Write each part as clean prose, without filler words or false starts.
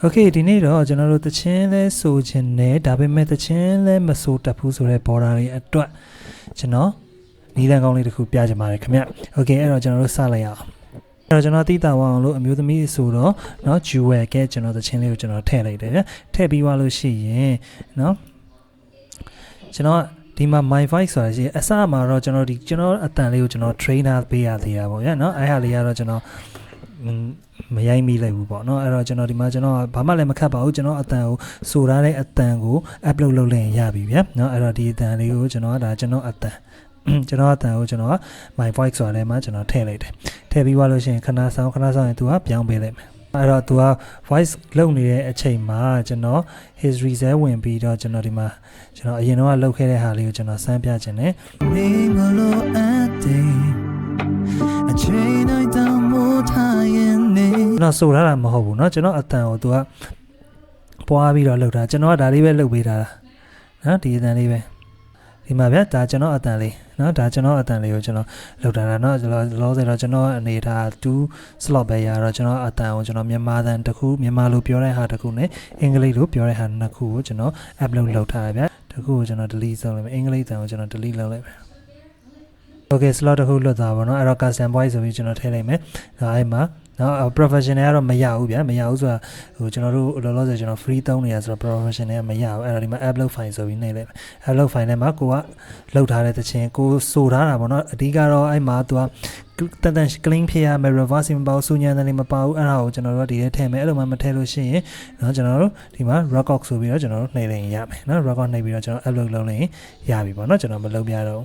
Okay ဒီနေ့တော့ကျွန်တော်တို့တချင်းလဲဆိုခြင်းနဲ့ဒါပေမဲ့တချင်းလဲမဆိုတတ်ဘူးဆိုတဲ့ border တွေအတွက်ကျွန်တော်နီးလန်းကောင်းလေးတစ်ခုပြချင်ပါတယ်ခင်ဗျ Okay အဲ့တော့ကျွန်တော်တို့စလိုက်ရအောင်အဲ့တော့ကျွန်တော်တိတာဝအောင်လို့အမျိုးသမီးဆိုတော့เนาะ jewel ကကျွန်တော်တချင်းလေးကိုကျွန်တော်ထည့်လိုက်တယ်ဗျထည့်ပြီးသွားလို့ရှိရင်เนาะကျွန်တော်ဒီမှာ my voice ဆိုတာရှိအစမှာတော့ကျွန်တော်အတန်လေးကိုကျွန်တော် trainer ပေးရသေးတာပေါ့ဗျာเนาะအဲ့ဟာလေးကတော့ကျွန်တော်မရိုက်မိလိုက်ဘူးပေါ့เนาะအဲ့တော့ကျွန်တော်ဒီမှာကျွန်တော်ဘာမှလည်းမခတ်ပါဘူးကျွန်တော်အတန်ကိုဆိုထားတဲ့အတန်ကို upload လုပ်လိုက်ရင်ရပြီဗျာเนาะအဲ့တော့ဒီအတန်လေးကိုကျွန်တော်ဒါကျွန်တော်အတန်ကိုကျွန်တော် my voice ဆိုတာလည်းမှကျွန်တော်ထည့်လိုက်တယ်ထည့်ပြီးသွားလို့ရှိရင်ခဏဆောင်ရင်သူကပြောင်းပေးလိုက်မယ်အဲ့တော့သူက voice လုပ်နေတဲ့အချိန်မှာကျွန်တော် history ဇဲဝင်ပြီးတော့ကျွန်တော်ဒီမှာကျွန်တော်အရင်တော့လုပ်ခဲ့တဲ့ဟာလေးကိုကျွန်တော်စမ်းပြခြင်းနဲ့ကျွန်တော်ဆိုရတာမဟုတ်ဘူးเนาะကျွန်တော်အတန်ကိုသူကပွားပြီးတော့လုပ်တာကျွန်တော်ကဒါလေးပဲလုပ်ပေးတာเนาะဒီအတန်လေးပဲဒီမှာဗျာဒါကျွန်တော်အတန်လေးเนาะဒါကျွန်တော်အတန်လေးကိုကျွန်တော်လုပ်တာเนาะလောဆယ်တော့ကျွန်တော်အနေထား2 slot ပဲရတော့ကျွန်တော်အတန်ကိုကျွန်တော်မြန်မာတန်တစ်ခုမြန်မာလိုပြောတဲ့ဟာတစ်ခုနဲ့အင်္ဂလိပ်လိုပြောတဲ့ဟာနှစ်ခုကိုကျွန်တော် upload လုပ်ထားတယ်ဗျာတစ်ခုကိုကျွန်တော် delete လုပ်လိုက်မယ်အင်္ဂလိပ်တန်ကိုကျွန်တော် delete လုပ်လိုက်မယ်Okay slot တစ်ခုလွတ်သွားပါတော့အဲ့တော့ custom voice ဆိုပြီးကျွန်တော်ထည့်လိုက်မယ်ဒါအဲ့မှာနော် professional ကတော့မရဘူးဗျာမရဘူးဆိုတာဟိုကျွန်တော်တို့လောလောဆယ်ကျွန်တော် free သုံးနေရဆိုတော့ professional ကမရဘူးအဲ့တော့ဒီမှာ upload file ဆိုပြီးနှိပ်လိုက်မယ် upload file ထဲမှာကိုကလောက်ထားတဲ့တခြင်းကိုဆိုထားတာပေါ့နော်အဓိကတော့အဲ့မှာသူကတန် clean ဖြစ်ရမယ် reverse မပေါ့စူညံတယ်လည်းမပေါ့အဲ့ဒါကိုကျွန်တော်တို့ဒီထဲထည့်မယ်အဲ့လိုမှမထည့်လို့ရှိရင်နော်ကျွန်တော်တို့ဒီမှာ record ဆိုပြီးတော့ကျွန်တော်တို့နှိပ်လိုက်ရင်ရမယ်နော် record နှိပ်ပြီးတော့ကျွန်တော် upload လုပ်လိုက်ရင်ရပြီပေါ့နော်ကျွန်တော်မလုပ်ပြတော့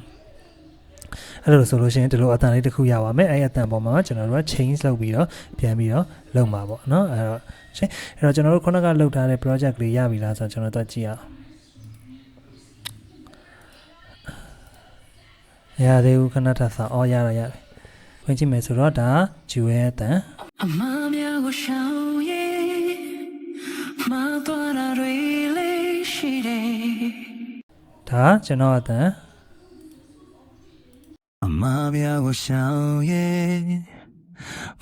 အဲ့လိုဆိုလို့ရှိရင်ဒီလိုအတန်လေးတစ်ခုရပါမယ်အဲ့အတန်ပေါ်မှာကျွန်တော်တို့က change လုပ်ပြီးတော့ပြန်ပြီးတော့လုပ်မှာပေါ့နော်အဲ့တော့ကျွန်တော်တို့ခုနကလုပ်ထားတဲ့ project လေးရပြီလားဆိုတော့ကျွန်တော်တို့ကြည့်အောင်ရသေးဘူးခဏထပ်ဆောင်အော်ရတယ်ဝင်ကြည့်မယ်ဆိုတော့ဒါ jewel ရဲ့အတန်အမများကိုရှောင်းရဲ့မတော်ရတွေလေးရှိတယ်ဒါကျွန်တော်အတန်အမပြာကိုရှောင်းရဲ့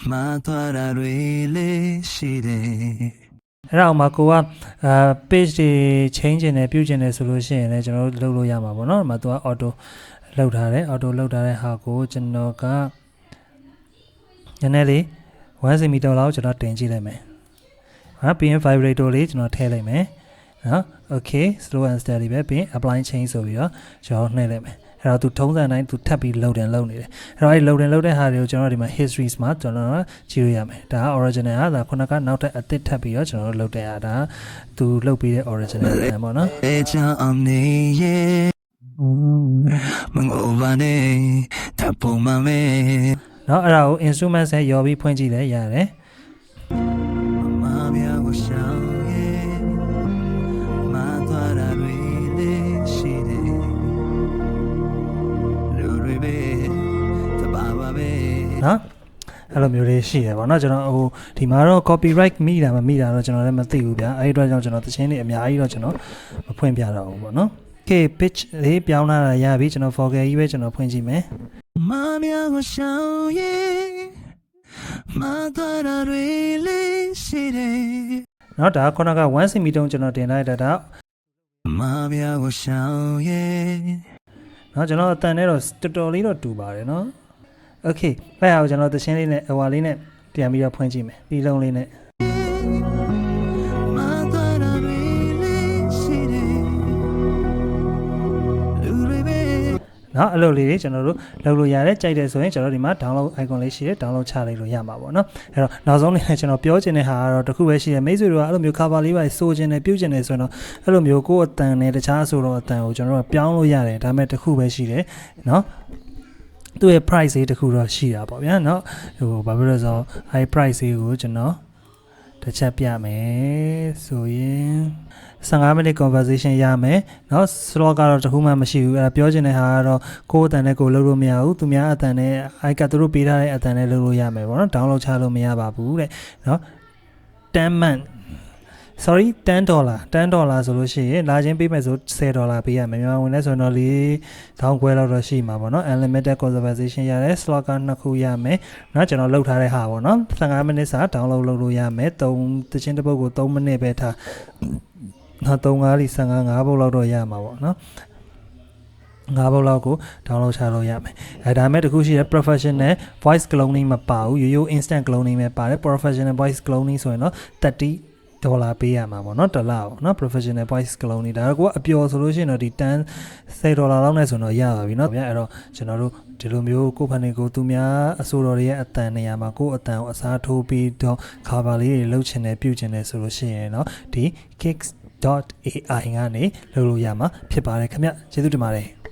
မသွားတာတွေလေးရှိတယ်အဲ့တော့မှာကိုကpage တွေ change နေပြုကျင်နေဆိုလို့ရှိရင်လည်းကျွန်တော်တို့လုပ်လို့ရမှာပေါ့နော်ဒီမှာသူက auto လောက်ထားတယ် auto လောက်ထားတဲ့ဟာကိုကျွန်တော်ကနည်းနည်းလေး1 cm လောက်ကျွန်တော်တင်ကြည့်လိုက်မယ်ဟာပြီးရင် vibrator လေးကျွန်တော်ထည့်လိုက်မယ်နော် okay slow and steady ပဲပြီးရင် apply change ဆိုပြီးတော့ကျွန်တော်နှိပ်လိုက်မယ်အဲ့တော့သူထုံးစံတိုင်းသူထပ်ပြီး load နေတယ်အဲ့တော့အဲ့ load တဲ့ဟာတွေကိုကျွန်တော်ဒီမှာ histories မှာကျွန်တော်ကြည့်လို့ရမယ်ဒါက original ကဒါခုနကနောက်ထပ်အသစ်ထပ်ပြီးတော့ကျွန်တော်တို့ load တဲ့ဟာဒါသူ load ပြီးတဲ့ original ပေါ့နော်မငိုပါနဲ့တပုံမမဲเนาะအဲ့ဒါကို instrument ဆက်ရောပြီးဖွင့်ကြည့်လဲရတယ်မမမြာကိုရှောင်းရဲ့မသွားတာတွေလေးရှိတယ်လူတွေပဲတပါပါပဲเนาะအဲ့လိုမျိုးလေးရှိတယ်ပေါ့เนาะကျွန်တော်ဟိုဒီမှာတော့ copyright မိတာမမိတာတော့ကျွန်တော်လည်းမသိဘူးဗျာအဲ့ဒီအတွက်ကြောင့်ကျွန်တော်သချင်းတွေအများကြီးတော့ကျွန်တော်မဖွင့်ပြတော့ဘူးပေါ့เนาะOkay pitch လေးပြောင်းလာတာရပြီကျွန်တော် vocal ကြီးပဲကျွန်တော်ဖွင့်ကြည့်မယ်မမြာကိုရှောင်းရဲ့မတော်ရတွေလေးရှိတယ်เนาะဒါခုနက1 cm တုံးကျွန်တော်တင်လိုက်တာမမြာကိုရှောင်းရဲ့เนาะကျွန်တော်အတန်နဲ့တော့တော်တော်လေးတော့တူပါတယ်เนาะ Okay အဲ့ဒါကိုကျွန်တော်သချင်းလေးနဲ့အဝါလေးနဲ့ပြန်ပြီးတော့ဖွင့်ကြည့်မယ်ဒီလုံးလေးနဲ့နော်အဲ့လိုလေးတွေကျွန်တော်တို့လုပ်လို့ရတယ်ကြိုက်တယ်ဆိုရင်ကျွန်တော်ဒီမှာ download icon လေးရှိတယ် download ချလိုက်လို့ရမှာပေါ့နော်အဲ့တော့နောက်ဆုံးလေးနဲ့ကျွန်တော်ပြောချင်တဲ့ဟာကတော့တစ်ခုပဲရှိတယ်မိတ်ဆွေတို့ကအဲ့လိုမျိုး cover လေးပါစိုးချင်တယ်ပြုတ်ချင်တယ်ဆိုရင်တော့အဲ့လိုမျိုးကိုယ့်အတန်နဲ့တခြားဆိုတော့အတန်ကိုကျွန်တော်တို့ပြောင်းလို့ရတယ်ဒါပေမဲ့တစ်ခုပဲရှိတယ်နော်သူ့ရဲ့ price လေးတစ်ခုတော့ရှိတာပေါ့ဗျာနော်ဟိုဘာဖြစ်လို့ဆိုတော့ high price လေးကိုကျွန်တော်တစ်ချက်ပြမယ်ဆိုရင်15 minute conversation ရမယ်เนาะ slot ကတော့တခုမှမရှိဘူးအဲ့ဒါပြောချင်တဲ့ဟာကတော့ကိုယ်အတန်နဲ့ကိုလုပ်လို့မရဘူးသူများအတန်နဲ့ iCat သူတို့ပေးထားတဲ့အတန်နဲ့လုပ်လို့ရမယ်ပေါ့နော် download ချလို့မရပါဘူးတဲ့เนาะ10 month sorry $10 $10ဆိုလို့ရှိရင်လာချင်းပေးမယ်ဆို$10ပေးရမယ်မြန်မာဝင်လဲဆိုရင်တော့$4,000ခွဲလောက်တော့ရှိမှာပေါ့နော် unlimited conversation ရတယ် slot က2ခုရမယ်เนาะကျွန်တော်လုပ်ထားတဲ့ဟာပေါ့နော်15မိနစ်စာ download လုပ်လို့ရမယ်3တချင်းတစ်ပုတ်ကို3မိနစ်ပဲထားနော်3 5လီ15 5ပုတ်လောက်တော့ရမှာပေါ့နော်5ပုတ်လောက်ကို download ချလို့ရမယ်ဒါပေမဲ့တခုရှိတယ် professional voice cloning မပါဘူးရိုး instant cloning ပဲပါတယ် professional voice cloning ဆိုရင်တော့$30ပေးရမှာပေါ့နော်တစ်လပေါ့နော် professional voice cloning ဒါတော့ကိုကအပျော်ဆိုလို့ရှိရင်တော့ဒီ$10လောက်နဲ့ဆိုတော့ရပါပြီเนาะဗျအဲ့တော့ကျွန်တော်တို့ဒီလိုမျိုးကိုယ်ဖန်နေကိုသူများအဆိုတော်တွေရဲ့အတန်နေရာမှာကိုယ်အတန်ကိုအစားထိုးပြီးတော့ cover လေးတွေလုပ်ချင်တယ်ပြုချင်တယ်ဆိုလို့ရှိရင်เนาะဒီ kicks.ai ကနေလုပ်လို့ရမှာဖြစ်ပါတယ်ခင်ဗျကျေးဇူးတင်ပါတယ်